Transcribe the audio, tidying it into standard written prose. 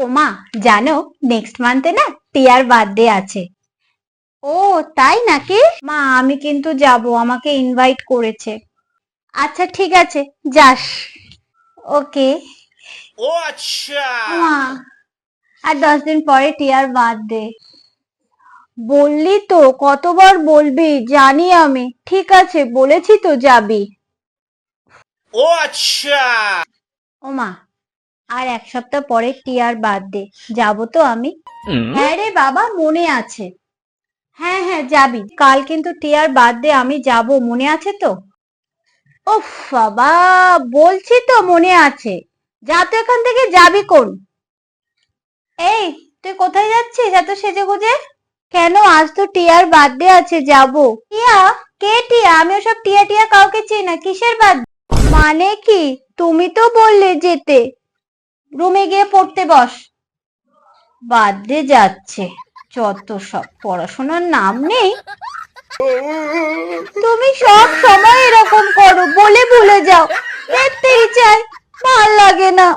ওমা, জানো নেক্সট মান্থে না টিয়ার বার্থডে আছে। ও তাই নাকি? মা আমি কিন্তু যাব, আমাকে ইনভাইট করেছে। আচ্ছা ঠিক আছে, যাস। ওকে। ও আচ্ছা। মা আর 10 দিন পরে টিয়ার বার্থডে। বললি তো, কতবার বলবি, জানি আমি। ঠিক আছে বলেছি তো যাবি। ও আচ্ছা। ওমা আর 1 সপ্তাহ পরে টিয়ার বার্থডে, যাবো তো আমি। হ্যাঁ রে বাবা, মনে আছে। হ্যাঁ হ্যাঁ যাবি, কাল কিন্তু টিয়ার বার্থডে, আমি যাব, মনে আছে তো? উফ বাবা, বলছি তো মনে আছে। যা তো এখান থেকে, যাবি কোন? এই তুই কোথায় যাচ্ছিস এত সেজে গুজে? কেন, আজ তো টিয়ার বার্থডে আছে, যাব। টিয়া? কে টিয়া? আমি ওসব টিয়া টিয়া কাউকে চিনি না, কিসের বার্থডে? মানে কি? তুমি তো বললে যেতে। রুমে গিয়ে পড়তে বস। বার্থডে যাচ্ছে, যত সব, পড়াশোনার নাম নেই। তুমি সব সময় এরকম করো, বলে ভুলে যাও। দেখতেই চাই, ভাল লাগে না।